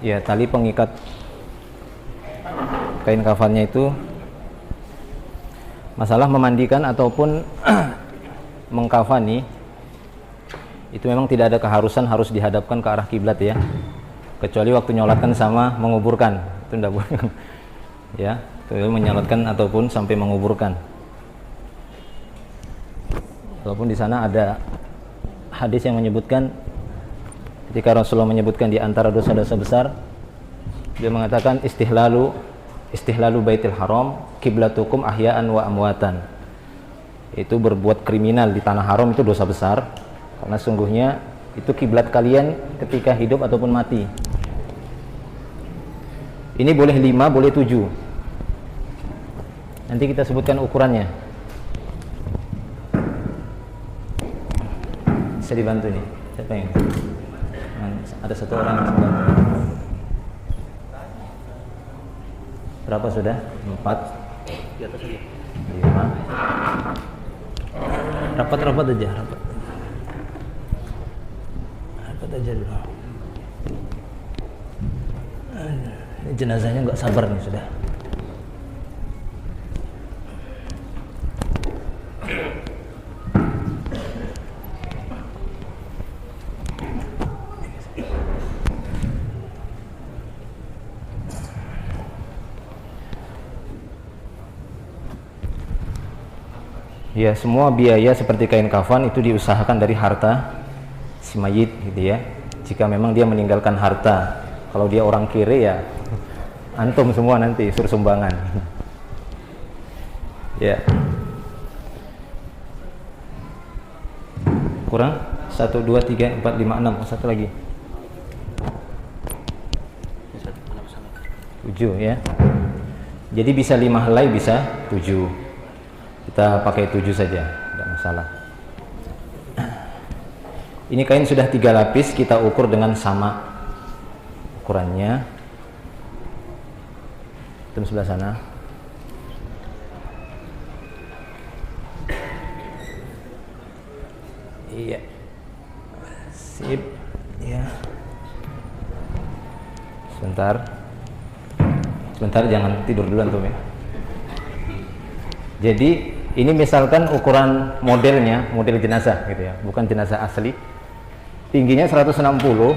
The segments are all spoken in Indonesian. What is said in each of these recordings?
Ya, tali pengikat kain kafannya itu, masalah memandikan ataupun mengkafani itu memang tidak ada keharusan harus dihadapkan ke arah kiblat ya, kecuali waktu nyolatkan sama menguburkan, itu tidak boleh ya, itu menyolatkan ataupun sampai menguburkan. Walaupun di sana ada hadis yang menyebutkan ketika Rasulullah menyebutkan di antara dosa-dosa besar, dia mengatakan istihlalu baitil haram kiblatukum ahya'an wa amwatan. Itu berbuat kriminal di tanah haram itu dosa besar, karena sungguhnya itu kiblat kalian ketika hidup ataupun mati. Ini boleh 5, boleh 7. Nanti kita sebutkan ukurannya. Bisa dibantu nih. Siapa yang? Ada satu orang yang bisa bantu. Berapa sudah? 4. Di atas aja. 5. Rapat aja, rapat aja dulu. Ini jenazahnya nggak sabar nih sudah. Ya, semua biaya seperti kain kafan itu diusahakan dari harta si mayit gitu ya. Jika memang dia meninggalkan harta, kalau dia orang kiri ya antum semua nanti suruh sumbangan. Ya. Kurang 1 2 3 4 5 6, satu lagi. 7 ya. Jadi bisa 5 helai, bisa 7. Kita pakai 7 saja, tidak masalah. Ini kain sudah 3 lapis, kita ukur dengan sama ukurannya. Itu sebelah sana. Iya. Sip. Ya. Sebentar, jangan tidur dulu antum ya. Jadi ini misalkan ukuran modelnya, model jenazah gitu ya, bukan jenazah asli. Tingginya 160.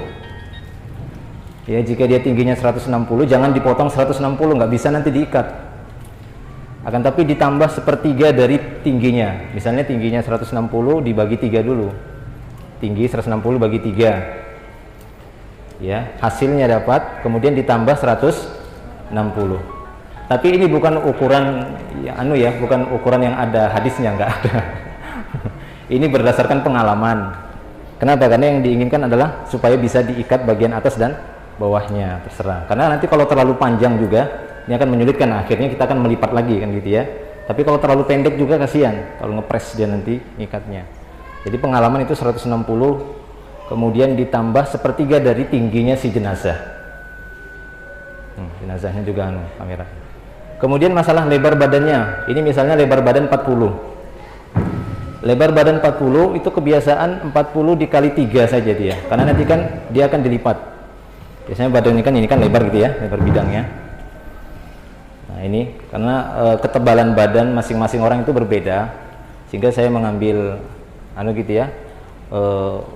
Ya, jika dia tingginya 160, jangan dipotong 160, nggak bisa nanti diikat. Akan tapi ditambah sepertiga dari tingginya. Misalnya tingginya 160 dibagi 3 dulu. Tinggi 160 bagi 3. Ya, hasilnya dapat, kemudian ditambah 160. Tapi ini bukan ukuran bukan ukuran yang ada hadisnya, enggak ada. Ini berdasarkan pengalaman. Kenapa? Karena yang diinginkan adalah supaya bisa diikat bagian atas dan bawahnya, terserah. Karena nanti kalau terlalu panjang juga ini akan menyulitkan, akhirnya kita akan melipat lagi kan gitu ya. Tapi kalau terlalu pendek juga kasihan kalau ngepres dia nanti ngikatnya. Jadi pengalaman itu 160, kemudian ditambah sepertiga dari tingginya si jenazah. Jenazahnya juga kamera. Kemudian masalah lebar badannya, ini misalnya lebar badan 40. Lebar badan 40 itu kebiasaan 40 dikali 3 saja dia, karena nanti kan dia akan dilipat. Biasanya badan ini kan lebar gitu ya, lebar bidangnya. Nah ini karena ketebalan badan masing-masing orang itu berbeda, sehingga saya mengambil gitu ya,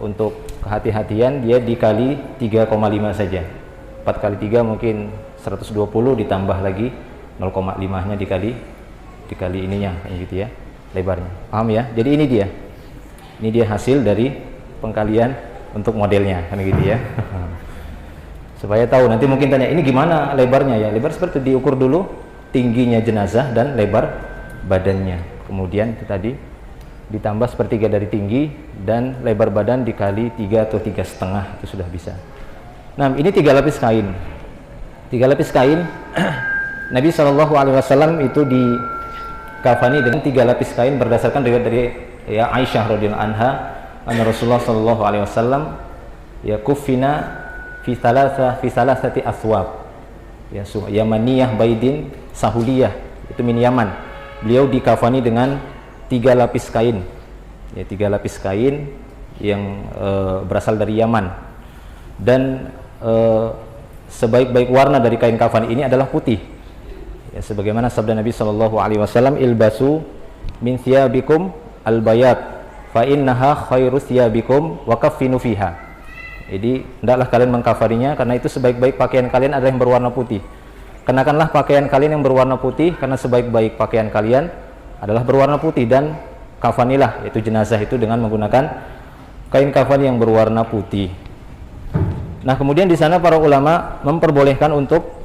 untuk kehati-hatian dia dikali 3,5 saja. 4 kali 3 mungkin 120, ditambah lagi 0,5 nya dikali ininya gitu ya, lebarnya. Paham ya? Jadi ini dia hasil dari pengkalian untuk modelnya kan gitu ya. Supaya tahu, nanti mungkin tanya ini gimana lebarnya ya. Lebar seperti diukur dulu tingginya jenazah dan lebar badannya, kemudian itu tadi ditambah sepertiga dari tinggi dan lebar badan dikali 3 atau 3,5, itu sudah bisa. Nah ini 3 lapis kain. 3 lapis kain Nabi SAW itu dikafani dengan 3 lapis kain berdasarkan riwayat dari ya Aisyah radhiyallahu anha, anna Rasulullah SAW ya kufina fi salasati aswab, ya yamaniyah baidin sahuliyah, itu min Yaman. Beliau dikafani dengan 3 lapis kain, ya 3 lapis kain yang berasal dari Yaman, dan sebaik-baik warna dari kain kafan ini adalah putih. Ya, sebagaimana sabda Nabi Shallallahu Alaihi Wasallam, ilbasu min thiyabikum al-bayat fa innaha khairu thiyabikum wa kaffinu fiha. Jadi hendaklah kalian mengkafaninya karena itu sebaik-baik pakaian kalian adalah yang berwarna putih. Kenakanlah pakaian kalian yang berwarna putih karena sebaik-baik pakaian kalian adalah berwarna putih, dan kafanilah, yaitu jenazah itu, dengan menggunakan kain kafan yang berwarna putih. Nah, kemudian di sana para ulama memperbolehkan untuk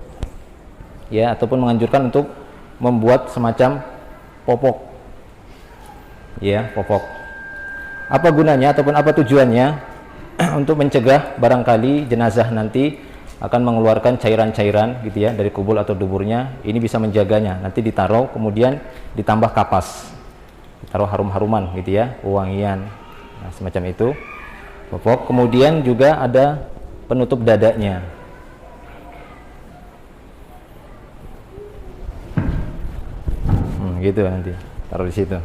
ataupun menganjurkan untuk membuat semacam popok. Popok. Apa gunanya ataupun apa tujuannya? Untuk mencegah barangkali jenazah nanti akan mengeluarkan cairan-cairan dari kubul atau duburnya. Ini bisa menjaganya. Nanti ditaruh, kemudian ditambah kapas, ditaruh harum-haruman wangian. Nah, semacam itu popok. Kemudian juga ada penutup dadanya. Gitu nanti taruh di situ.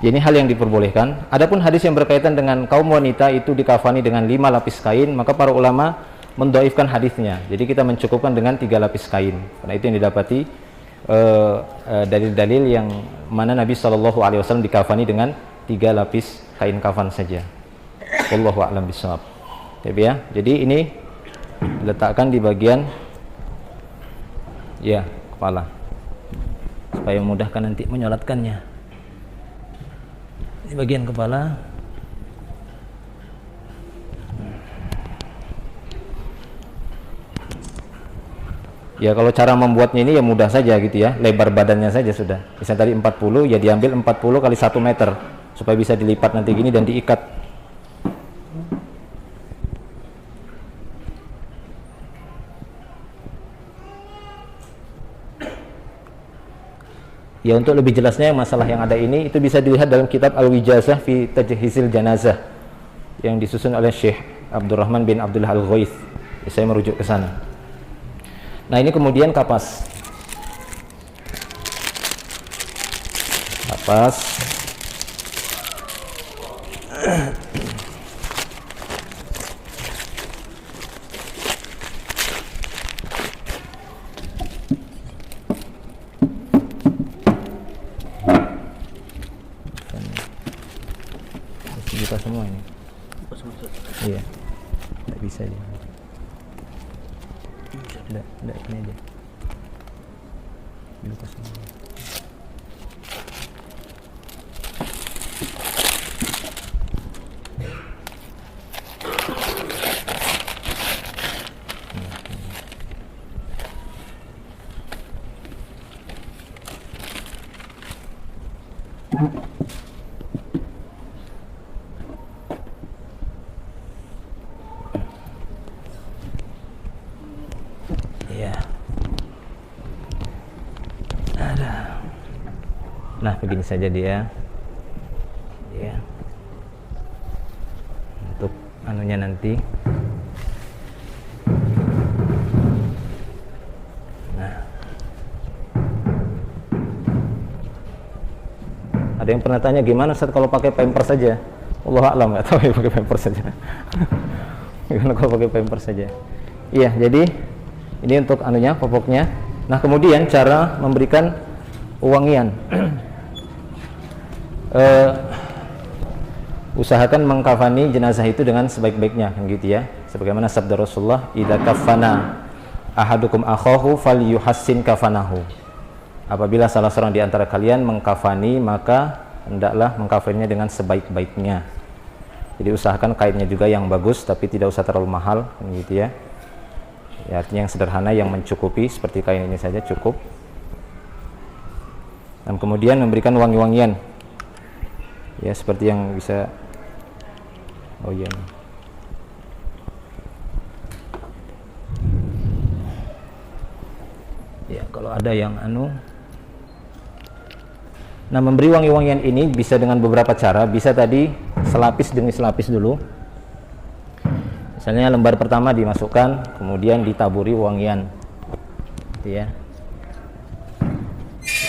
Ini hal yang diperbolehkan. Adapun hadis yang berkaitan dengan kaum wanita itu dikafani dengan 5 lapis kain, maka para ulama mendhaifkan hadisnya. Jadi kita mencukupkan dengan 3 lapis kain. Karena itu yang didapati dalil-dalil yang mana Nabi Shallallahu Alaihi Wasallam dikafani dengan 3 lapis kain kafan saja. Wallahu a'lam bishawab. Jadi ini diletakkan di bagian kepala supaya memudahkan nanti menyolatkannya. Di bagian kepala. Kalau cara membuatnya ini mudah saja lebar badannya saja sudah. Misalnya tadi 40, diambil 40 kali 1 meter supaya bisa dilipat nanti gini dan diikat. Untuk lebih jelasnya masalah yang ada ini itu bisa dilihat dalam kitab Al-Wijazah fi Tajhizil Janazah yang disusun oleh Syekh Abdurrahman bin Abdullah Al-Ghaith. Saya merujuk ke sana. Nah, ini kemudian kapas. Kita semua ini. Iya. Tidak bisa dia. Tidak ini aja. Buka semua. Nah, begini saja dia. Untuk anunya nanti. Nah. Ada yang pernah tanya gimana Ustaz kalau pakai pampers saja? Wallahu a'lam, enggak tahu pakai pampers saja. Gimana kalau pakai pampers saja? Jadi ini untuk anunya, popoknya. Nah, kemudian cara memberikan wangian. Usahakan mengkafani jenazah itu dengan sebaik-baiknya, sebagaimana sabda Rasulullah, idza kafana ahadukum akhahu falyuhassin kafanahu. Apabila salah seorang di antara kalian mengkafani, maka hendaklah mengkafaninya dengan sebaik-baiknya. Jadi usahakan kainnya juga yang bagus, tapi tidak usah terlalu mahal, artinya yang sederhana, yang mencukupi, seperti kain ini saja cukup. Dan kemudian memberikan wangi-wangian, seperti yang bisa. Kalau ada yang Nah, memberi wangi-wangian ini bisa dengan beberapa cara. Bisa tadi selapis demi selapis dulu. Misalnya lembar pertama dimasukkan, kemudian ditaburi wangian,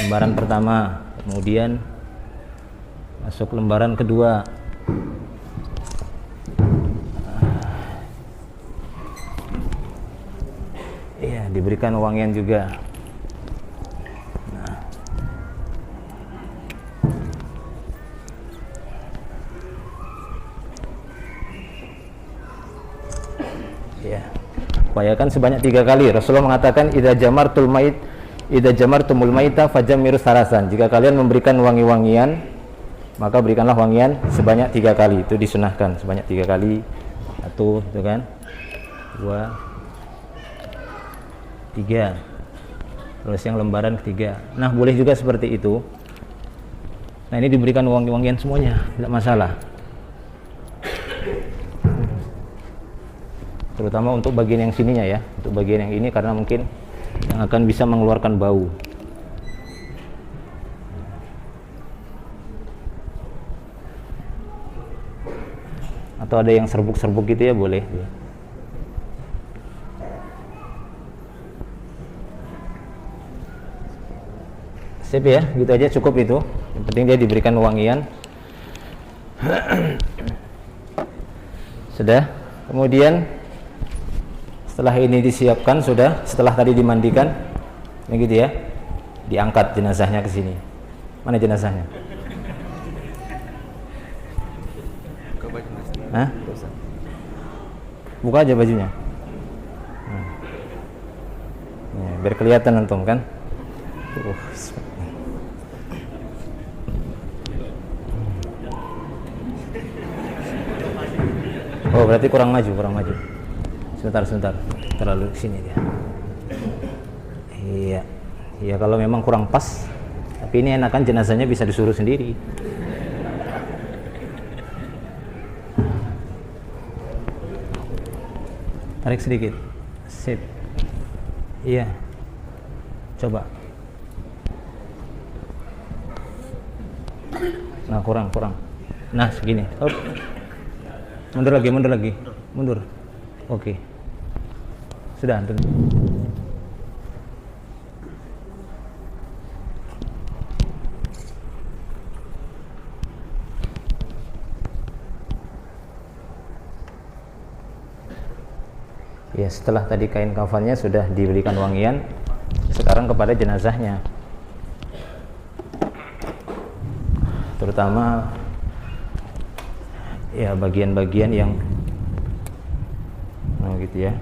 lembaran pertama, kemudian masuk lembaran kedua, Iya, diberikan wangian juga. Nah. Ya. Upayakan sebanyak 3 kali. Rasulullah mengatakan idza jamartumul maita fajammiru salasan. Jika kalian memberikan wangi-wangian, maka berikanlah wangian sebanyak 3 kali. Itu disunahkan sebanyak 3 kali. 1, itu kan. 2, 3. Terus yang lembaran ketiga. Nah, boleh juga seperti itu. Nah, ini diberikan wangi-wangian semuanya, tidak masalah. Terutama untuk bagian yang sininya ya, untuk bagian yang ini karena mungkin yang akan bisa mengeluarkan bau. Atau ada yang serbuk-serbuk gitu ya, boleh. Sip ya, gitu aja cukup itu. Yang penting dia diberikan wangian. Sudah. Kemudian setelah ini disiapkan sudah, setelah tadi dimandikan, begitu ya, diangkat jenazahnya ke sini. Mana jenazahnya? Hah? Buka aja bajunya. Nah, biar kelihatan antum kan. Oh, berarti kurang maju. Sebentar. Terlalu sini dia. Iya. Iya, kalau memang kurang pas. Tapi ini enakan jenazahnya bisa disuruh sendiri. Tarik sedikit. Sip. Iya. Coba. Nah, kurang. Nah, segini. Oh. Mundur lagi. Mundur. Oke. Sudah, antum. Ya, setelah tadi kain kafannya sudah diberikan wangian, sekarang kepada jenazahnya. Terutama ya bagian-bagian yang gitu ya,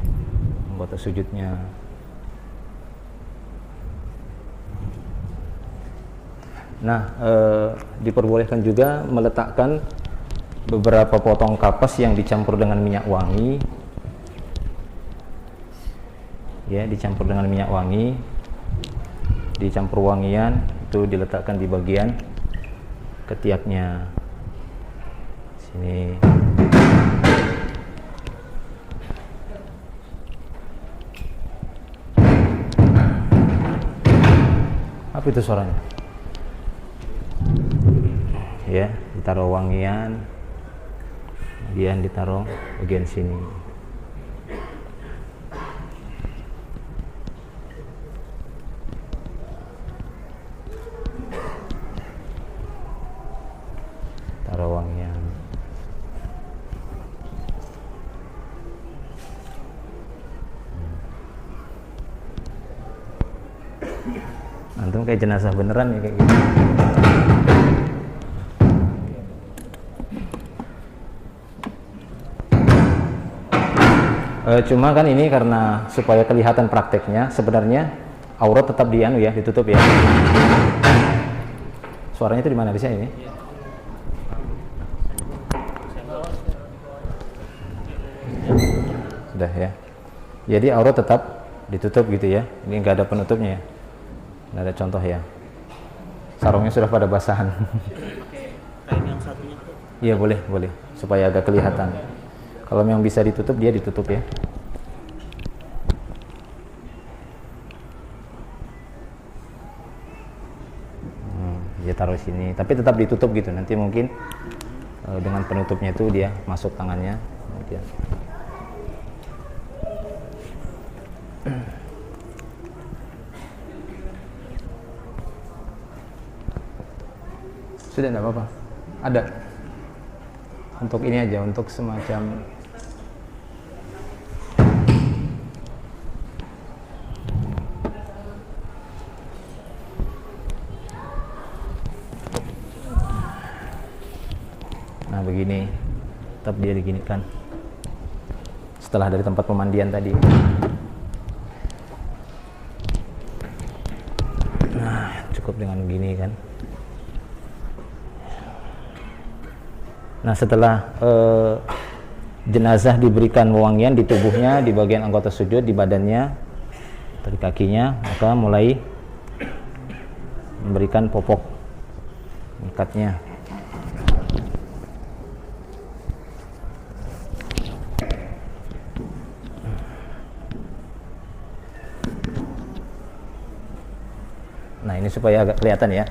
anggota sujudnya. Nah, diperbolehkan juga meletakkan beberapa potong kapas yang dicampur dengan minyak wangi. Ya, dicampur dengan minyak wangi, dicampur wangian, itu diletakkan di bagian ketiaknya sini. Apa itu suaranya? Ya, ditaruh wangian, kemudian ditaruh bagian sini. Taruh wangian. Antum kayak jenazah beneran ya kayak gitu. Cuma kan ini karena supaya kelihatan prakteknya, sebenarnya aurat tetap ditutup ya. Suaranya itu di mana? Bisa ini? Sudah ya. Jadi aurat tetap ditutup gitu ya. Ini nggak ada penutupnya ya. Nggak ada contoh ya. Sarungnya sudah pada basahan. Kain yang satunya. Iya boleh, supaya agak kelihatan. Kalau yang bisa ditutup, dia ditutup ya. Dia taruh sini, tapi tetap ditutup gitu. Nanti mungkin dengan penutupnya itu dia masuk tangannya. Kemudian. Sudah enggak apa-apa. Ada. Untuk ini aja, untuk semacam gini, tetap dia diginikan setelah dari tempat pemandian tadi. Nah, cukup dengan gini kan. Nah, setelah jenazah diberikan wewangian di tubuhnya, di bagian anggota sujud, di badannya, dari kakinya, maka mulai memberikan popok ikatnya. Nah, ini supaya agak kelihatan ya.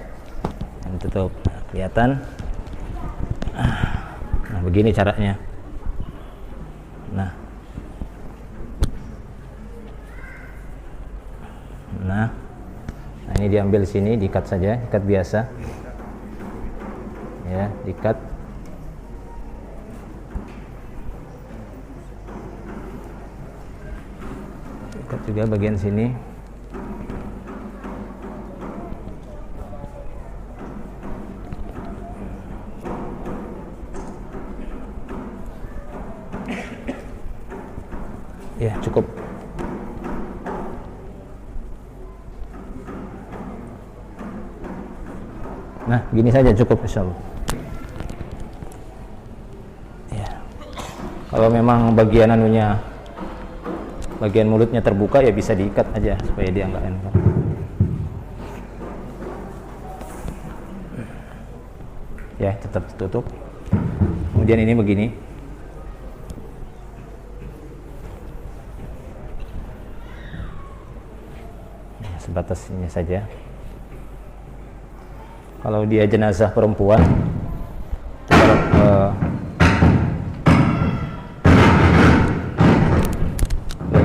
Tutup. Nah, kelihatan. Nah, begini caranya. Nah, ini diambil sini, diikat saja, ikat biasa. Ya, diikat. Ikat juga bagian sini. Ya, cukup. Nah, gini saja cukup insyaallah. Ya. Kalau memang bagian anunya, bagian mulutnya terbuka, ya bisa diikat aja supaya dia nggak enak. Ya, tetap tutup. Kemudian ini begini. Sebatas ini saja. Kalau dia jenazah perempuan,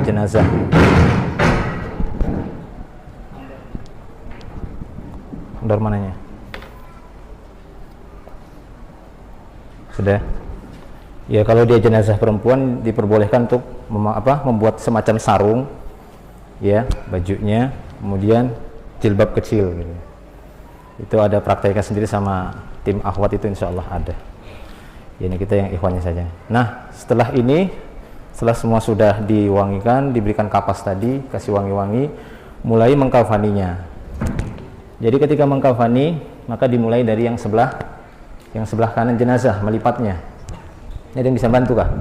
jenazah ndor mananya sudah ya. Kalau dia jenazah perempuan diperbolehkan untuk membuat semacam sarung ya, bajunya, kemudian jilbab kecil gitu. Itu ada prakteknya sendiri sama tim akhwat itu, insya Allah ada. Ya, ini kita yang ikhwannya saja. Nah, setelah ini, setelah semua sudah diwangikan, diberikan kapas tadi, kasih wangi-wangi, mulai mengkafaninya. Jadi ketika mengkafani, maka dimulai dari yang sebelah kanan jenazah, melipatnya. Ini ada yang bisa bantu kah?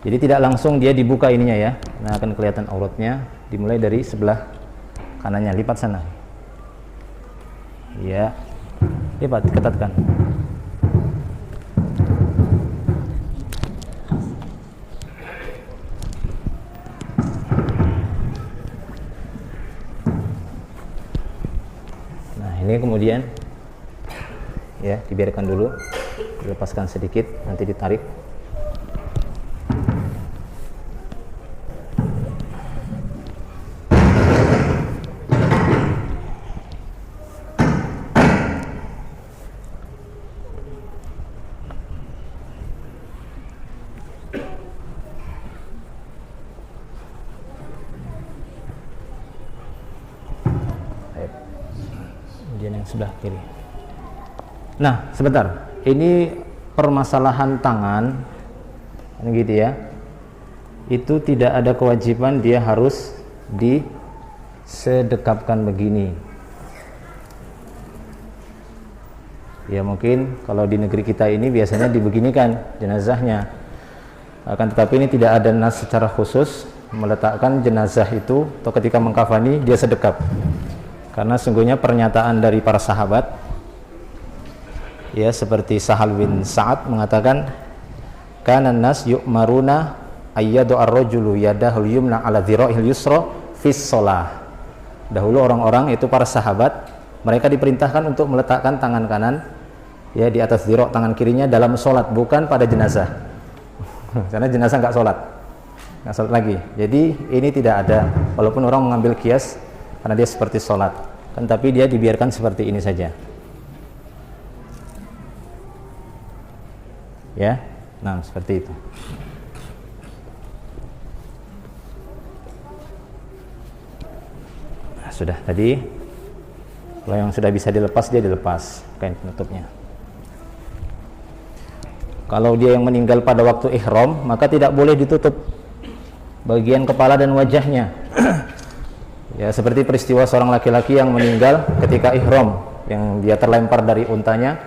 Jadi tidak langsung dia dibuka ininya ya. Nah, akan kelihatan auratnya. Dimulai dari sebelah kanannya, lipat sana. Ya, lipat, ketatkan. Nah, ini kemudian ya, dibiarkan dulu, dilepaskan sedikit, nanti ditarik. Yang sebelah kiri. Nah, sebentar. Ini permasalahan tangan, gitu ya. Itu tidak ada kewajiban dia harus disedekapkan begini. Ya, mungkin kalau di negeri kita ini biasanya dibeginikan jenazahnya. Akan tetapi ini tidak ada nas secara khusus meletakkan jenazah itu atau ketika mengkafani dia sedekap. Karena sungguhnya pernyataan dari para sahabat ya, seperti Sahal bin Sa'ad mengatakan, kana nas yu'maruna ayyadu ar-rajulu yadahul yumna ala dhira'il yusra fis shalah. Dahulu orang-orang itu para sahabat, mereka diperintahkan untuk meletakkan tangan kanan ya di atas dhira' tangan kirinya dalam sholat, bukan pada jenazah. Karena jenazah nggak sholat lagi. Jadi ini tidak ada, walaupun orang mengambil kias karena dia seperti sholat kan, tapi dia dibiarkan seperti ini saja ya. Nah, seperti itu. Nah, sudah tadi, kalau yang sudah bisa dilepas dia dilepas kain penutupnya. Kalau dia yang meninggal pada waktu ihram, maka tidak boleh ditutup bagian kepala dan wajahnya. Ya, seperti peristiwa seorang laki-laki yang meninggal ketika ihram, yang dia terlempar dari untanya.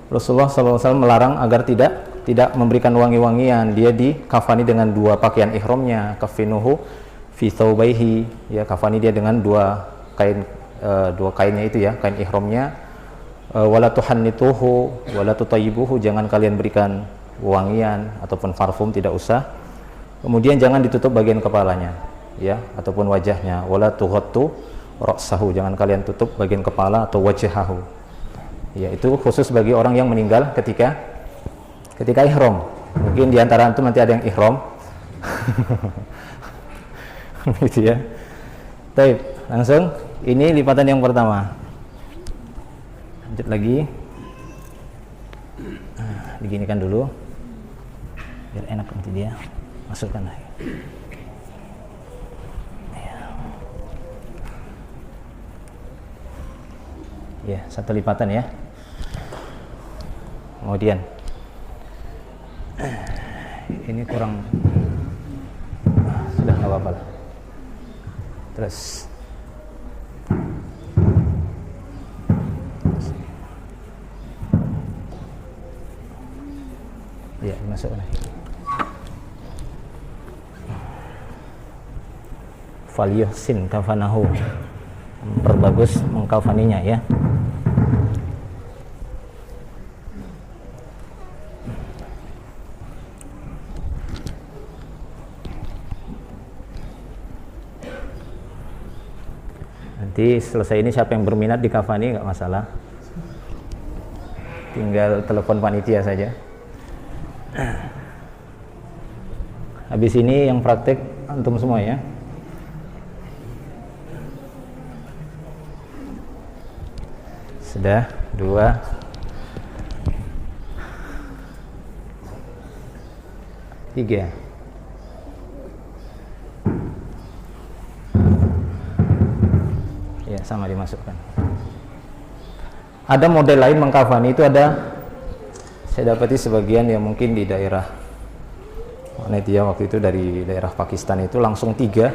Rasulullah SAW melarang agar tidak memberikan wangi-wangian. Dia dikafani dengan dua pakaian ihramnya, kafinuhu fi thawbaihi, ya, kafani dia dengan dua kainnya itu ya, kain ihramnya. Wala tuhannituhu wala tutayyibuhu, jangan kalian berikan wangian ataupun parfum, tidak usah. Kemudian jangan ditutup bagian kepalanya, ya, ataupun wajahnya. Wala tughattu ra'sahu, jangan kalian tutup bagian kepala atau wajhahu. Ya, itu khusus bagi orang yang meninggal ketika ihram. Mungkin di antara antum nanti ada yang ihram. Gitu ya. Baik, langsung ini lipatan yang pertama. Lanjut lagi. Diginikan dulu biar enak nanti dia masukkan lagi. Ya, satu lipatan ya. Kemudian ini kurang, sudah nggak apa-apa lah. Terus ya, masuk lagi. Falyuhsin kafanahu, memperbagus mengkafaninya ya. Nanti selesai ini siapa yang berminat di kafani nggak masalah, tinggal telepon panitia saja. Habis ini yang praktek antum semua ya. Sudah 2 3. Ya, sama dimasukkan. Ada model lain mengkafani itu, ada, saya dapati sebagian yang mungkin di daerah mana itu ya, waktu itu dari daerah Pakistan itu langsung 3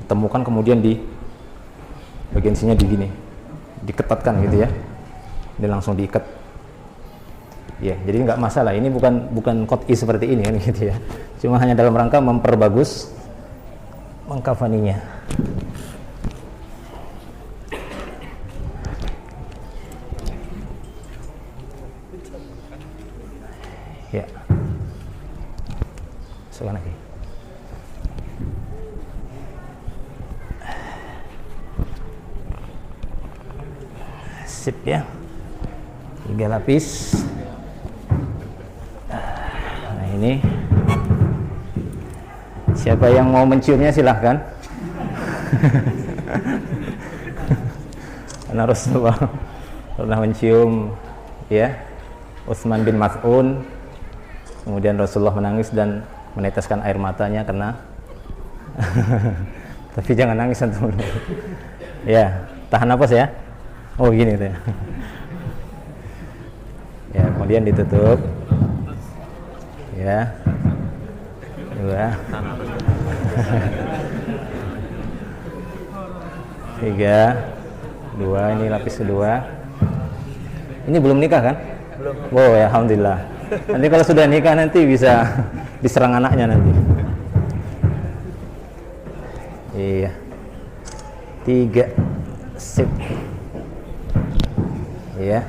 ditemukan, kemudian di bagian sininya diketatkan gitu ya, dia langsung diikat ya. Jadi nggak masalah, ini bukan qot'i seperti ini kan gitu ya, cuma hanya dalam rangka memperbagus mengkafaninya. Ya, masukkan lagi. Sip ya, 3 lapis. Nah ini, siapa yang mau menciumnya silahkan. Karena Rasulullah pernah mencium ya Utsman bin Mas'un. Kemudian Rasulullah menangis dan meneteskan air matanya karena tapi jangan nangis antum. Ya, tahan napas ya. Oh gini tuh ya. Ya, kemudian ditutup. Ya. 2. 3. 2, ini lapis kedua. Ini belum nikah kan? Belum. Oh ya, alhamdulillah. Nanti kalau sudah nikah nanti bisa diserang anaknya nanti. Iya. 3. Sip. Iya.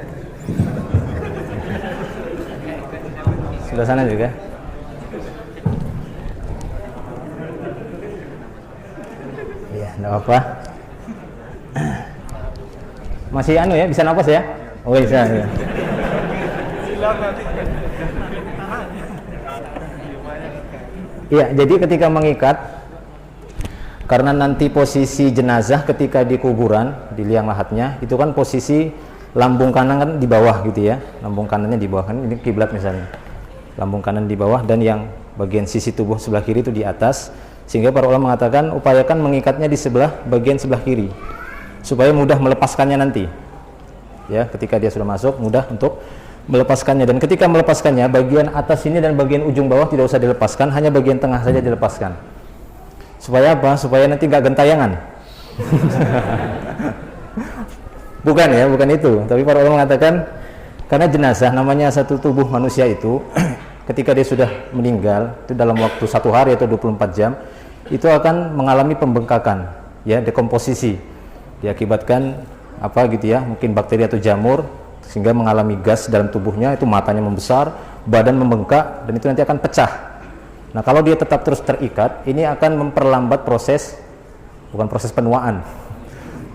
Sudah sana juga. Iya, enggak apa-apa. Masih anu ya, bisa napas ya? Oh bisa ya. Iya, jadi ketika mengikat, karena nanti posisi jenazah ketika di kuburan, di liang lahatnya, itu kan posisi lambung kanan kan di bawah gitu ya, lambung kanannya di bawah, kan ini kiblat misalnya, lambung kanan di bawah dan yang bagian sisi tubuh sebelah kiri itu di atas, sehingga para ulama mengatakan upayakan mengikatnya di bagian sebelah kiri supaya mudah melepaskannya nanti ya, ketika dia sudah masuk mudah untuk melepaskannya. Dan ketika melepaskannya, bagian atas ini dan bagian ujung bawah tidak usah dilepaskan, hanya bagian tengah saja dilepaskan. Supaya apa? Supaya nanti nggak gentayangan. Bukan ya, bukan itu. Tapi para ulama mengatakan karena jenazah namanya satu tubuh manusia itu ketika dia sudah meninggal itu dalam waktu 1 hari atau 24 jam itu akan mengalami pembengkakan, ya, dekomposisi, diakibatkan apa gitu ya, mungkin bakteri atau jamur, sehingga mengalami gas dalam tubuhnya, itu matanya membesar, badan membengkak, dan itu nanti akan pecah. Nah, kalau dia tetap terus terikat, ini akan memperlambat proses, bukan proses penuaan,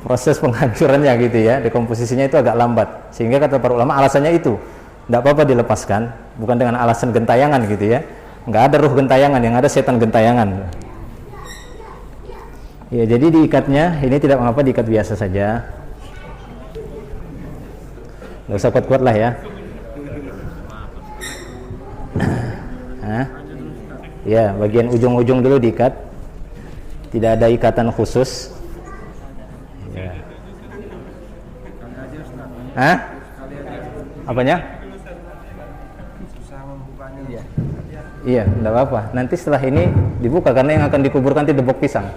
proses penghancurannya gitu ya, dekomposisinya itu agak lambat, sehingga kata para ulama alasannya itu tidak apa-apa dilepaskan, bukan dengan alasan gentayangan gitu ya, nggak ada ruh gentayangan, yang ada setan gentayangan. Ya, jadi diikatnya ini tidak mengapa, diikat biasa saja, nggak usah kuat-kuat lah ya. Ya, bagian ujung-ujung dulu diikat, tidak ada ikatan khusus. Ya. Apanya? Iya, tidak apa-apa. Nanti setelah ini dibuka karena yang akan dikuburkan itu debok pisang.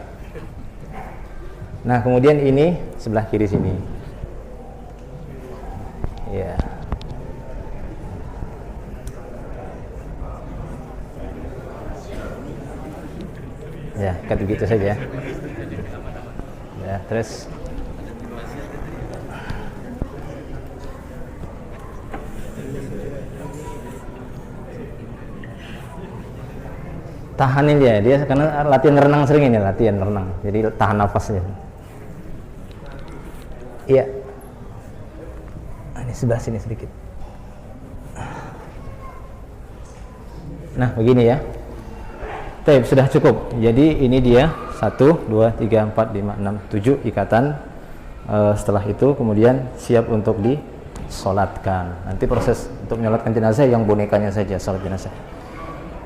Nah, kemudian ini sebelah kiri sini. Ya. Ya, kan begitu saja. Ya, terus tahanin dia karena latihan renang sering ini, latihan renang. Jadi tahan nafasnya. Iya. Ini sebelah sini sedikit. Nah, begini ya. Baik, sudah cukup. Jadi ini dia 1, 2, 3, 4, 5, 6, 7 ikatan. Setelah itu kemudian siap untuk disolatkan. Nanti proses untuk menyolatkan jenazah yang bonekanya saja, sholat jenazah.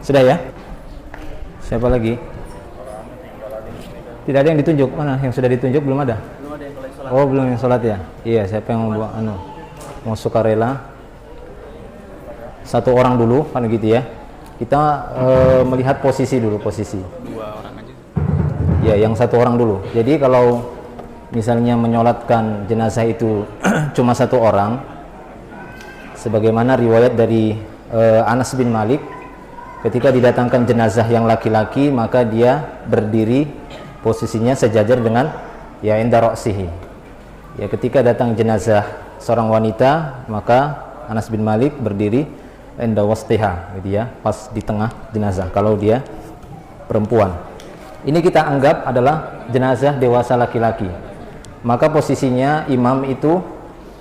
Sudah ya? Siapa lagi? Tidak ada yang ditunjuk. Mana yang sudah ditunjuk? Belum ada? Belum ada yang mulai sholat. Oh, belum yang sholat ya? Iya, siapa yang mau mau sukarela? Satu orang dulu, kan gitu ya. Kita melihat posisi dulu, posisi. 2 orang aja. Ya, yang satu orang dulu. Jadi kalau misalnya menyolatkan jenazah itu cuma satu orang, sebagaimana riwayat dari Anas bin Malik, ketika didatangkan jenazah yang laki-laki, maka dia berdiri posisinya sejajar dengan ya inda ra'sihi. Ya, ketika datang jenazah seorang wanita, maka Anas bin Malik berdiri inda wastiha, gitu ya, pas di tengah jenazah kalau dia perempuan. Ini kita anggap adalah jenazah dewasa laki-laki. Maka posisinya imam itu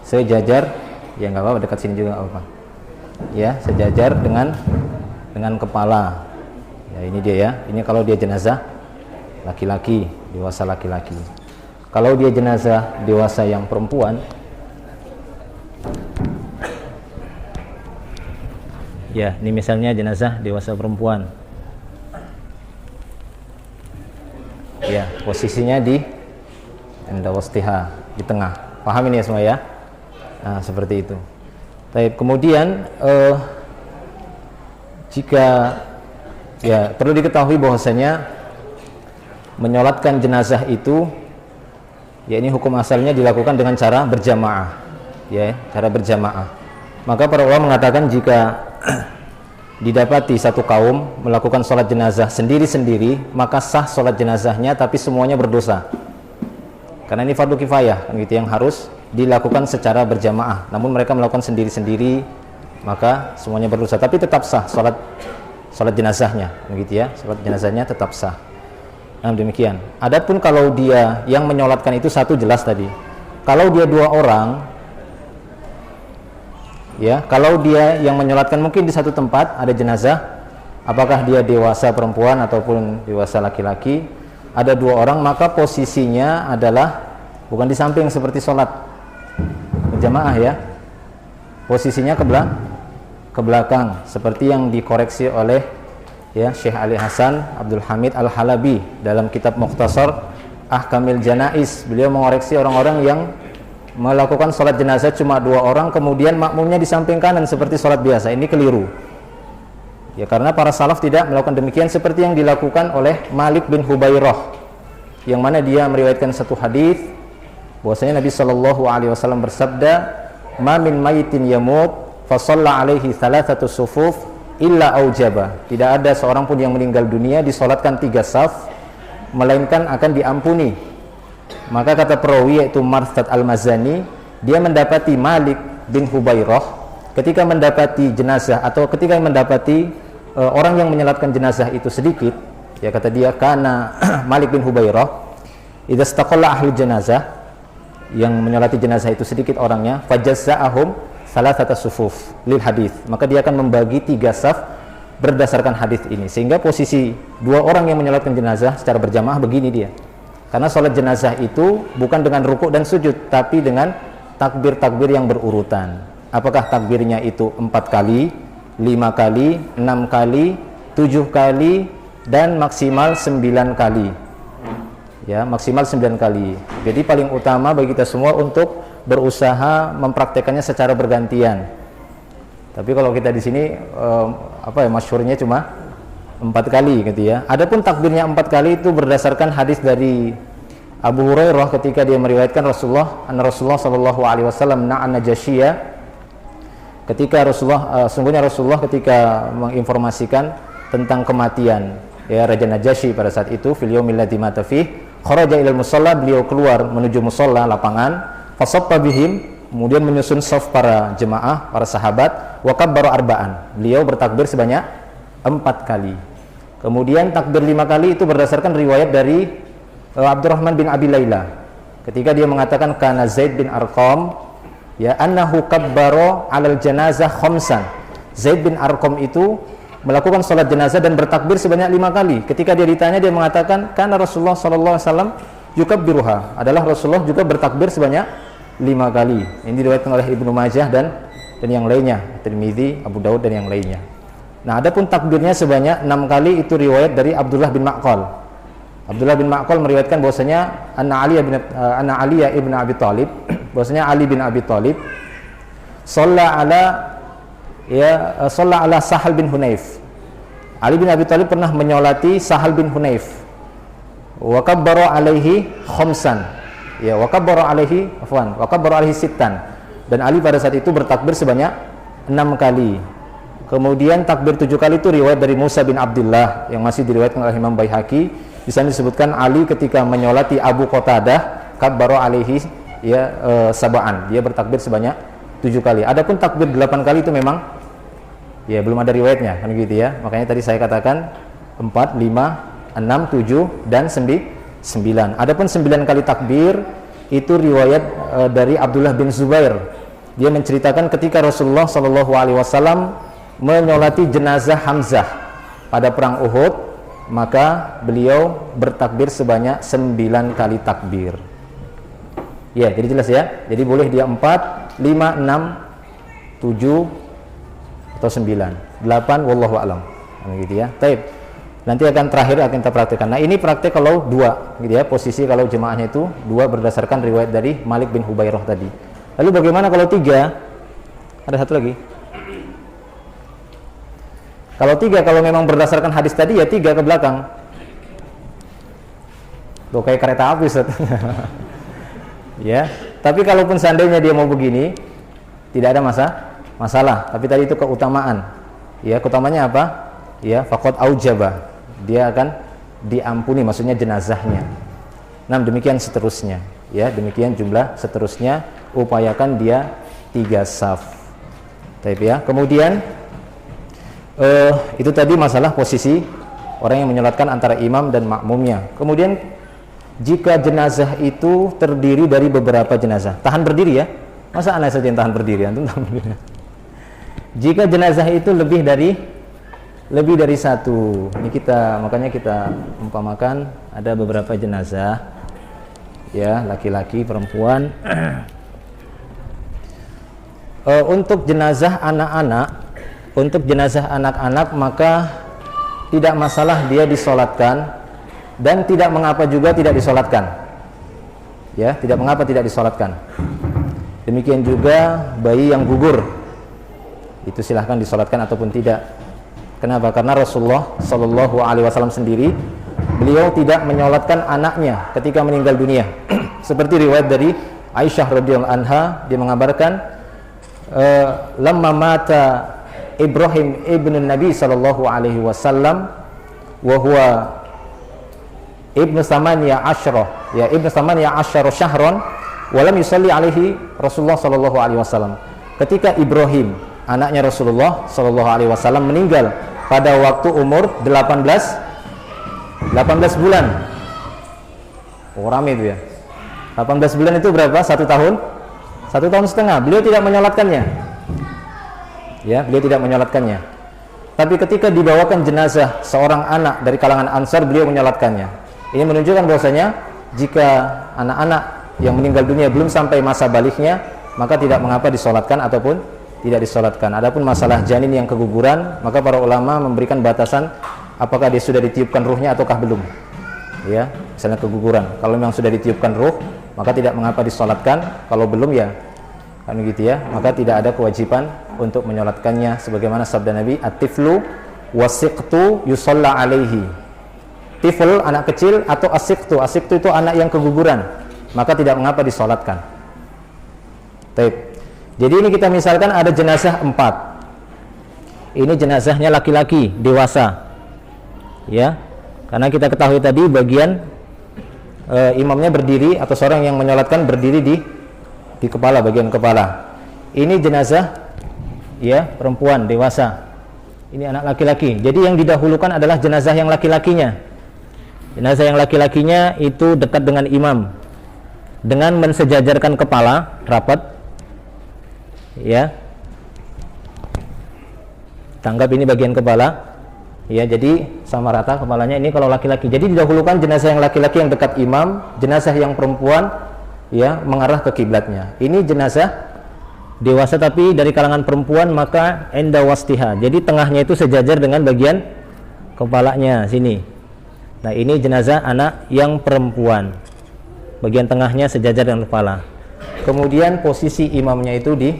sejajar, ya nggak apa-apa, dekat sini juga nggak apa-apa. Ya, sejajar dengan kepala. Ya, ini dia ya. Ini kalau dia jenazah laki-laki, dewasa laki-laki. Kalau dia jenazah dewasa yang perempuan, ya, ini misalnya jenazah dewasa perempuan. Ya, posisinya di endawastiha, di tengah. Paham ini ya semua ya? Nah, seperti itu. Baik, kemudian jika ya perlu diketahui bahwasanya menyolatkan jenazah itu ya ini hukum asalnya dilakukan dengan cara berjamaah, ya, cara berjamaah. Maka para ulama mengatakan jika didapati satu kaum melakukan sholat jenazah sendiri-sendiri, maka sah sholat jenazahnya, tapi semuanya berdosa. Karena ini fardu kifayah, kan gitu, yang harus dilakukan secara berjamaah. Namun mereka melakukan sendiri-sendiri, maka semuanya berdosa. Tapi tetap sah sholat jenazahnya, begitu ya. Sholat jenazahnya tetap sah. Nah, demikian. Adapun kalau dia yang menyolatkan itu satu, jelas tadi. Kalau dia 2 orang, ya, kalau dia yang menyolatkan mungkin di satu tempat ada jenazah, apakah dia dewasa perempuan ataupun dewasa laki-laki, ada 2 orang, maka posisinya adalah bukan di samping seperti sholat berjamaah ya, posisinya ke belakang seperti yang dikoreksi oleh ya Syekh Ali Hasan Abdul Hamid Al-Halabi dalam kitab Mukhtasar Ahkamil Janaiz. Beliau mengoreksi orang-orang yang melakukan sholat jenazah cuma 2 orang, kemudian makmumnya di samping kanan seperti sholat biasa. Ini keliru. Ya, karena para salaf tidak melakukan demikian seperti yang dilakukan oleh Malik bin Hubairah, yang mana dia meriwayatkan satu hadis bahwasanya Nabi Shallallahu Alaihi Wasallam bersabda, "Ma min mayitin yamut, fa shalla alaihi thalathatu sufuf illa aujaba." Tidak ada seorang pun yang meninggal dunia disolatkan 3 saf, melainkan akan diampuni. Maka kata perawi yaitu Marthad Al-Mazani, dia mendapati Malik bin Hubairah ketika mendapati jenazah atau ketika mendapati orang yang menyolatkan jenazah itu sedikit, ya kata dia, karena Malik bin Hubairah idza istaqalla ahli jenazah, yang menyolati jenazah itu sedikit orangnya, fajazza'ahum salasata sufuf lil hadis, maka dia akan membagi 3 saf berdasarkan hadis ini, sehingga posisi 2 orang yang menyolatkan jenazah secara berjamaah begini dia. Karena sholat jenazah itu bukan dengan rukuk dan sujud, tapi dengan takbir-takbir yang berurutan. Apakah takbirnya itu 4 kali, 5 kali, 6 kali, 7 kali, dan maksimal 9 kali. Ya, maksimal 9 kali. Jadi paling utama bagi kita semua untuk berusaha mempraktekannya secara bergantian. Tapi kalau kita di sini masyhurnya cuma 4 kali gitu ya. Adapun takbirnya 4 kali itu berdasarkan hadis dari Abu Hurairah ketika dia meriwayatkan Rasulullah sallallahu alaihi wasallam na'an Najasyiyah, ketika sungguhnya Rasulullah ketika menginformasikan tentang kematian ya Raja Najasyi pada saat itu, fil yaumil ladzi mata fih, kharaja ilal musalla, beliau keluar menuju musalla lapangan, fasaffa bihim, kemudian menyusun saf para jemaah, para sahabat, wa kabbara arba'an, beliau bertakbir sebanyak 4 kali. Kemudian takbir 5 kali itu berdasarkan riwayat dari Abdurrahman bin Abi Layla, ketika dia mengatakan kana Zaid bin Arqam ya annahu kabbara 'alal janazah khamsan. Zaid bin Arqam itu melakukan salat jenazah dan bertakbir sebanyak 5 kali. Ketika dia ditanya, dia mengatakan karena Rasulullah sallallahu alaihi wasallam yukabbiruha, adalah Rasulullah juga bertakbir sebanyak 5 kali. Ini diriwayatkan oleh Ibnu Majah dan yang lainnya, Tirmidzi, Abu Daud dan yang lainnya. Nah, adapun takbirnya sebanyak 6 kali itu riwayat dari Abdullah bin Ma'qal. Abdullah bin Ma'qal meriwayatkan bahwasanya anna Ali ibn Abi Thalib, bahwasanya Ali bin Abi Thalib shalla ala Sahal bin Hunayf. Ali bin Abi Thalib pernah menyolati Sahal bin Hunayf. Wa kabbara alaihi khamsan. Ya, wa kabbara alaihi sittan. Dan Ali pada saat itu bertakbir sebanyak 6 kali. Kemudian takbir 7 kali itu riwayat dari Musa bin Abdullah yang masih diriwayatkan oleh Imam Baihaqi. Di sana disebutkan Ali ketika menyolati Abu Qatadah kabbara alaihi sab'an. Dia bertakbir sebanyak 7 kali. Adapun takbir 8 kali itu memang ya belum ada riwayatnya kan gitu ya. Makanya tadi saya katakan 4, 5, 6, 7 dan 9. Adapun 9 kali takbir itu riwayat dari Abdullah bin Zubair. Dia menceritakan ketika Rasulullah sallallahu alaihi wasallam menyolati jenazah Hamzah pada perang Uhud, maka beliau bertakbir sebanyak 9 kali takbir. Ya, jadi jelas ya. Jadi boleh dia 4, 5, 6, 7 atau 9, 8 wallahu alam. Gitu ya. Baik. Nanti akan terakhir akan kita praktekkan. Nah, ini praktek kalau 2 gitu ya. Posisi kalau jemaahnya itu 2 berdasarkan riwayat dari Malik bin Hubairah tadi. Lalu bagaimana kalau 3? Ada satu lagi. Kalau 3, kalau memang berdasarkan hadis tadi ya 3 ke belakang. Tuh kayak kereta api Ustaz. Ya, tapi kalaupun seandainya dia mau begini, tidak ada masalah. Tapi tadi itu keutamaan. Ya, keutamanya apa? Ya, faqad aujaba. Dia akan diampuni, maksudnya jenazahnya. Nah, demikian seterusnya. Ya, demikian jumlah seterusnya. Upayakan dia 3 saf. Baik ya. Kemudian itu tadi masalah posisi orang yang menyolatkan antara imam dan makmumnya. Kemudian jika jenazah itu terdiri dari beberapa jenazah, tahan berdiri ya. Masa aneh saja yang tahan berdiri? Antum tahan berdiri. Jika jenazah itu lebih dari 1, ini makanya kita umpamakan ada beberapa jenazah, ya laki-laki, perempuan. Untuk jenazah anak-anak, maka tidak masalah dia disolatkan dan tidak mengapa juga tidak disolatkan. Ya, tidak mengapa tidak disolatkan. Demikian juga bayi yang gugur, itu silahkan disolatkan ataupun tidak. Kenapa? Karena Rasulullah Shallallahu Alaihi Wasallam sendiri, beliau tidak menyolatkan anaknya ketika meninggal dunia. Seperti riwayat dari Aisyah radhiyallahu anha, dia mengabarkan, lamma mata Ibrahim ibnu Nabi Shallallahu Alaihi Wasallam, wa huwa ibnu samaniya asyroh, ya ibnu samaniya asyroh syahron, walam yusalli alaihi Rasulullah Shallallahu Alaihi Wasallam. Ketika Ibrahim, anaknya Rasulullah Shallallahu Alaihi Wasallam, meninggal pada waktu umur 18 bulan. Oh, rame itu ya. 18 bulan itu berapa? 1 tahun? 1 tahun setengah. Beliau tidak menyolatkannya. Ya, beliau tidak menyolatkannya. Tapi ketika dibawakan jenazah seorang anak dari kalangan Ansar, beliau menyolatkannya. Ini menunjukkan bahwasanya jika anak-anak yang meninggal dunia belum sampai masa baliknya, maka tidak mengapa disolatkan ataupun tidak disolatkan. Adapun masalah janin yang keguguran, maka para ulama memberikan batasan apakah dia sudah ditiupkan ruhnya ataukah belum. Ya, misalnya keguguran, kalau memang sudah ditiupkan ruh, maka tidak mengapa disolatkan. Kalau belum, ya kan begitu ya, maka tidak ada kewajiban untuk menyolatkannya, sebagaimana sabda Nabi, at-tiflu wasiqtu yusalla alaihi. Tifl, anak kecil, atau asiktu itu anak yang keguguran, maka tidak mengapa disolatkan. Baik. Jadi ini kita misalkan ada jenazah 4. Ini jenazahnya laki-laki dewasa, ya, karena kita ketahui tadi bagian imamnya berdiri, atau seorang yang menyolatkan berdiri di kepala, bagian kepala. Ini jenazah, ya, perempuan dewasa. Ini anak laki-laki. Jadi yang didahulukan adalah jenazah yang laki-lakinya. Jenazah yang laki-lakinya itu dekat dengan imam, dengan mensejajarkan kepala rapat, ya. Tanggap ini bagian kepala, ya, jadi sama rata kepalanya. Ini kalau laki-laki. Jadi didahulukan jenazah yang laki-laki yang dekat imam, jenazah yang perempuan, ya, mengarah ke kiblatnya. Ini jenazah dewasa tapi dari kalangan perempuan, maka enda wastiha. Jadi tengahnya itu sejajar dengan bagian kepalanya sini. Nah, ini jenazah anak yang perempuan, bagian tengahnya sejajar dengan kepala. Kemudian posisi imamnya itu di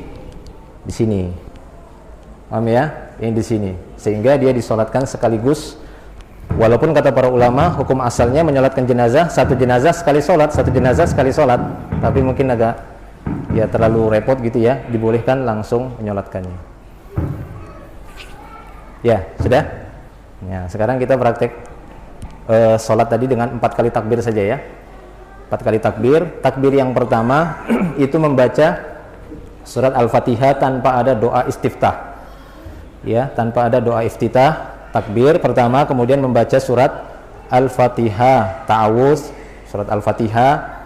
sini, paham ya? Ini di sini, sehingga dia disolatkan sekaligus. Walaupun kata para ulama, hukum asalnya menyolatkan jenazah, satu jenazah sekali solat, satu jenazah sekali solat, tapi mungkin agak, ya, terlalu repot gitu ya. Dibolehkan langsung menyolatkannya. Ya, sudah. Ya, sekarang kita praktek solat tadi dengan 4 kali takbir saja ya. 4 kali takbir. Takbir yang pertama itu membaca surat Al-Fatihah tanpa ada doa istiftah, ya, tanpa ada doa iftitah. Takbir pertama, kemudian membaca surat Al-Fatihah, ta'awuz, surat Al-Fatihah,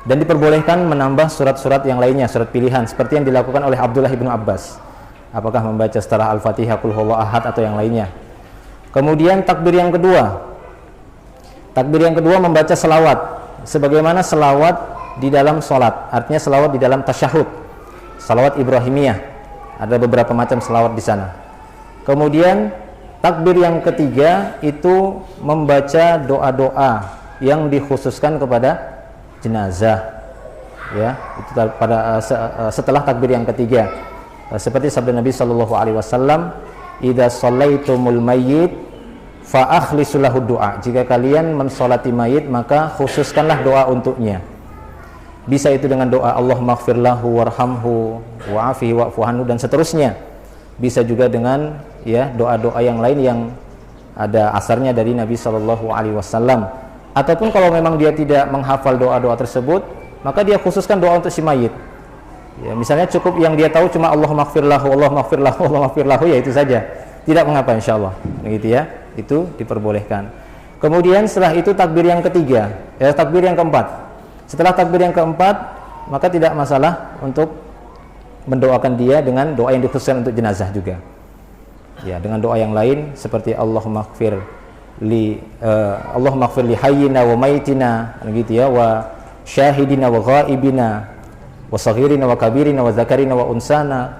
dan diperbolehkan menambah surat-surat yang lainnya, surat pilihan, seperti yang dilakukan oleh Abdullah ibnu Abbas. Apakah membaca setelah Al-Fatihah Qul huwallahu ahad atau yang lainnya. Kemudian takbir yang kedua, membaca selawat, sebagaimana selawat di dalam sholat, artinya selawat di dalam tasyahud, selawat Ibrahimiyah. Ada beberapa macam selawat di sana. Kemudian takbir yang ketiga itu membaca doa-doa yang dikhususkan kepada jenazah, ya, itu pada setelah takbir yang ketiga, seperti sabda Nabi Shallallahu Alaihi Wasallam, idza shallaitumul mayyit fa akhlisu lahu doa. Jika kalian mensolati mayit, maka khususkanlah doa untuknya. Bisa itu dengan doa Allahumma ighfir lahu warhamhu wa'afihi wa'fu anhu dan seterusnya. Bisa juga dengan, ya, doa-doa yang lain yang ada asarnya dari Nabi Shallallahu Alaihi Wasallam. Ataupun kalau memang dia tidak menghafal doa-doa tersebut, maka dia khususkan doa untuk si mayit. Ya, misalnya cukup yang dia tahu cuma Allahumma ighfir lahu, Allahumma ighfir lahu, Allahumma ighfir lahu, ya itu saja. Tidak mengapa insyaallah. Begitu ya. Itu diperbolehkan. Kemudian setelah itu takbir yang ketiga, ya, takbir yang keempat. Setelah takbir yang keempat, maka tidak masalah untuk mendoakan dia dengan doa yang dikhususkan untuk jenazah juga. Ya, dengan doa yang lain seperti Allahumma ighfir li hayyina wa maitina, gitu ya, wa syahidina wa ghaibina wa saghirina wa kabirina wa zakarina wa unsana,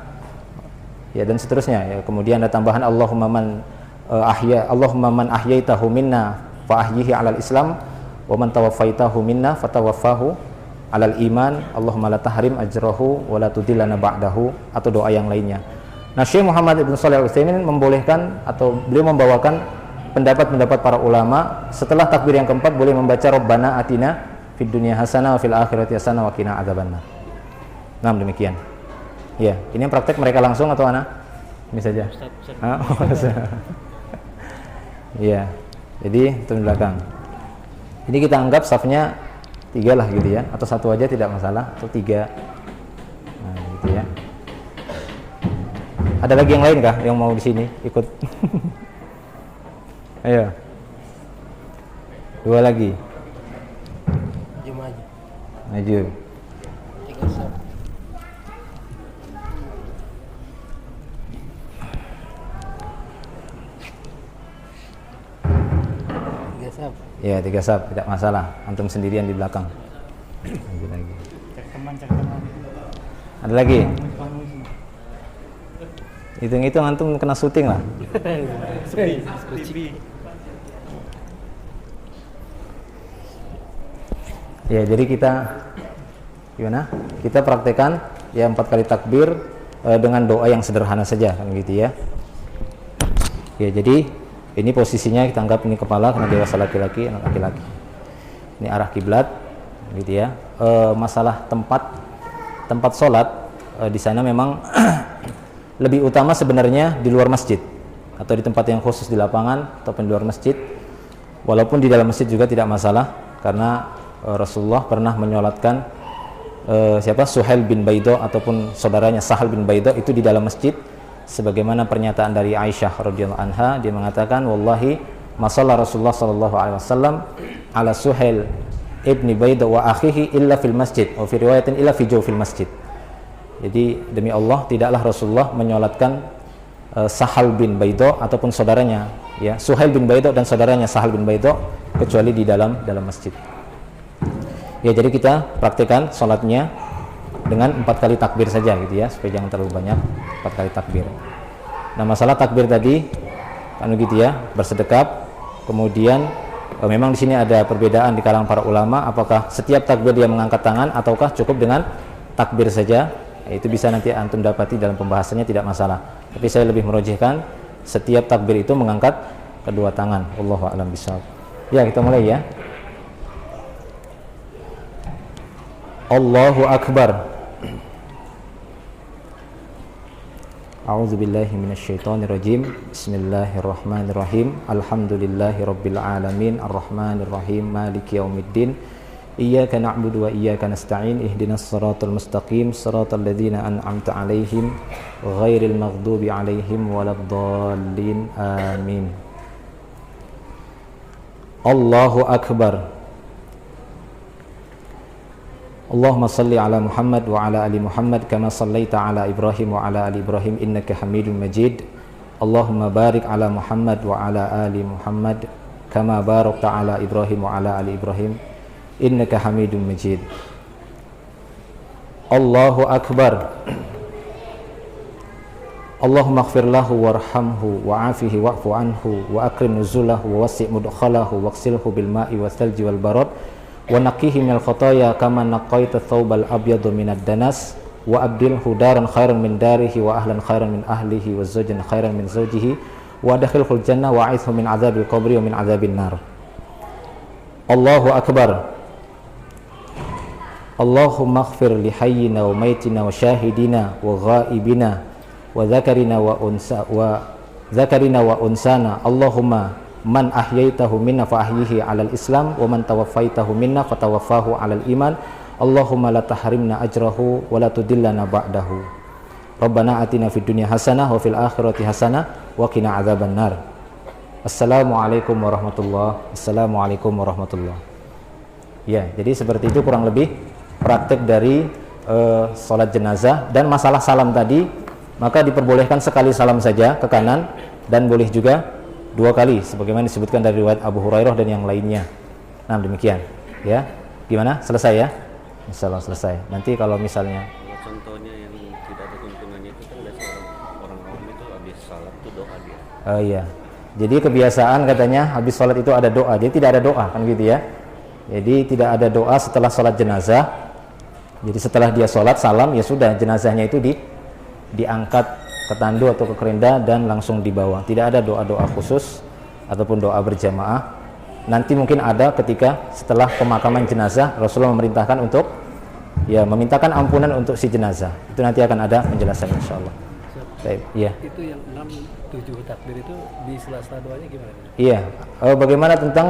ya, dan seterusnya, ya. Kemudian ada tambahan Allahumma man ahyaitahu minna fa ahyihi 'alal Islam wa man tawaffaitahu minna fatawaffahu alal iman, Allahumma la tahrim ajrahu wa la tudillana ba'dahu, atau doa yang lainnya. Nah, Syekh Muhammad Ibn Shalih Al-Utsaimin membolehkan atau beliau membawakan pendapat-pendapat para ulama setelah takbir yang keempat boleh membaca Rabbana atina fid dunya hasanah wa fil akhirati hasanah wa qina adzabannar. Nah, demikian. Ya, ini yang praktek mereka langsung atau ana? Ini saja. Iya. Jadi itu di belakang. Ini kita anggap safnya 3 lah gitu ya, atau 1 aja tidak masalah, atau 3. Nah, gitu ya. Ada lagi yang lain kah yang mau di sini ikut? Ayo. 2 lagi. Maju. 3 saf. Ya, 3 saf, tidak masalah. Antum sendirian di belakang. Lagi. Cek teman. Ada lagi? Hitung-hitung antum kena syuting lah. Ya, jadi kita gimana? Kita praktekkan ya 4 kali takbir dengan doa yang sederhana saja kan gitu ya. Ya, jadi ini posisinya kita anggap ini kepala karena dewasa laki-laki, anak laki-laki. Ini arah kiblat, gitu ya. Masalah tempat sholat di sana memang lebih utama sebenarnya di luar masjid atau di tempat yang khusus di lapangan ataupun di luar masjid. Walaupun di dalam masjid juga tidak masalah karena Rasulullah pernah menyolatkan Suhail bin Baido ataupun saudaranya Sahal bin Baido itu di dalam masjid. Sebagaimana pernyataan dari Aisyah radhiyallahu anha, dia mengatakan wallahi masalla Rasulullah sallallahu alaihi wasallam ala Suhail ibni Baidah wa akhihi illa fil masjid, wa fi riwayatin illa fi jawfil masjid. Jadi demi Allah tidaklah Rasulullah menyolatkan Sahal bin Baidah ataupun saudaranya ya, Suhail bin Baidah dan saudaranya Sahal bin Baidah kecuali di dalam masjid. Ya, jadi kita praktikkan salatnya dengan 4 kali takbir saja gitu ya, supaya jangan terlalu banyak 4 kali takbir. Nah, masalah takbir tadi kan gitu ya, bersedekap. Kemudian memang di sini ada perbedaan di kalangan para ulama, apakah setiap takbir dia mengangkat tangan ataukah cukup dengan takbir saja. Itu bisa nanti antum dapati dalam pembahasannya, tidak masalah. Tapi saya lebih merojihkan setiap takbir itu mengangkat kedua tangan. Wallahu a'lam bishawab. Ya, kita mulai ya. Allahu akbar. A'udzu billahi minasyaitonir rajim. Bismillahirrahmanirrahim. Alhamdulillahirabbil alamin arrahmanir rahim maliki yaumiddin. Iyyaka na'budu wa iyyaka nasta'in ihdinas siratal mustaqim siratal ladzina an'amta 'alaihim ghairil maghdubi 'alaihim waladdallin. Amin. Allahu akbar. Allahumma salli ala Muhammad wa ala ali Muhammad kama sallaita ala Ibrahim wa ala ali Ibrahim innaka Hamidum Majid. Allahumma barik ala Muhammad wa ala ali Muhammad kama barakta ala Ibrahim wa ala ali Ibrahim innaka Hamidum Majid. Allahu akbar. Allahumma ighfir lahu warhamhu wa'afihi wa'fu anhu wa akrim nuzulahu wa wasi' mudkhalahu waghsilhu bil ma'i wath-thalji wal barad wa naqihi minal khotoya kama naqaita thawbal abyadu minad danas wa abdilhu daran khairan min darihi wa ahlan khairan min ahlihi wa zawjan khairan min zawjihi wa adkhilhul jannah wa a'idhu min adzabil qabri wa min adzabin nar. Allahu akbar. Allahumma ighfir li hayyina wa maitina wa syahidina wa ghaibina wa dzakarina wa unsana. Allahumma man ahyaitahu minna fa ahyihi 'alal Islam wa man tawaffaitahu minna fatawaffahu 'alal iman. Allahumma la tahrimna ajrahu wa la tudillana ba'dahu. Rabbana atina fid dunya hasanah wa fil akhirati hasanah wa qina adzabannar. Assalamualaikum warahmatullahi wabarakatuh. Assalamualaikum warahmatullahi wabarakatuh. Ya, jadi seperti itu kurang lebih praktek dari salat jenazah. Dan masalah salam tadi, maka diperbolehkan sekali salam saja ke kanan dan boleh juga 2 kali sebagaimana disebutkan dari riwayat Abu Hurairah dan yang lainnya. Nah, demikian ya. Gimana? Selesai ya? Insyaallah selesai. Nanti kalau misalnya Contohnya yang tidak ada tuntunannya itu kan biasa orang awam itu habis salat itu doa dia. oh iya. Jadi kebiasaan katanya habis sholat itu ada doa. Jadi tidak ada doa kan gitu ya. Jadi tidak ada doa setelah sholat jenazah. Jadi setelah dia sholat salam, ya sudah, jenazahnya itu diangkat ke tandu atau ke kerenda dan langsung dibawa. Tidak ada doa-doa khusus ataupun doa berjamaah. Nanti mungkin ada ketika setelah pemakaman jenazah, Rasulullah memerintahkan untuk ya memintakan ampunan untuk si jenazah. Itu nanti akan ada penjelasan insyaallah. Baik, iya. Itu yang 6, 7 takbir itu di sela-sela doanya gimana? Iya. Bagaimana tentang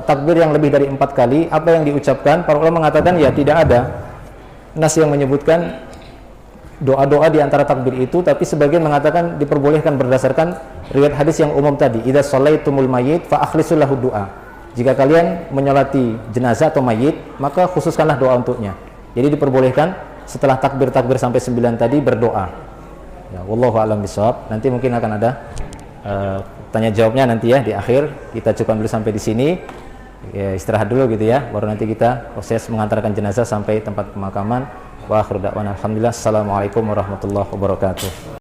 takbir yang lebih dari 4 kali? Apa yang diucapkan? Para ulama mengatakan ya tidak ada nas yang menyebutkan doa-doa di antara takbir itu, tapi sebagian mengatakan diperbolehkan berdasarkan riwayat hadis yang umum tadi. Idza shallaitumul mayyit fa akhlisu lahu du'a. Jika kalian menyolati jenazah atau mayit, maka khususkanlah doa untuknya. Jadi diperbolehkan setelah takbir-takbir sampai 9 tadi berdoa. Ya, wallahu a'lam bishawab. Nanti mungkin akan ada tanya jawabnya nanti ya di akhir. Kita cukupkan dulu sampai di sini. Ya, istirahat dulu gitu ya. Baru nanti kita proses mengantarkan jenazah sampai tempat pemakaman. Wa akhiru da'wana alhamdulillah. Assalamualaikum warahmatullahi wabarakatuh.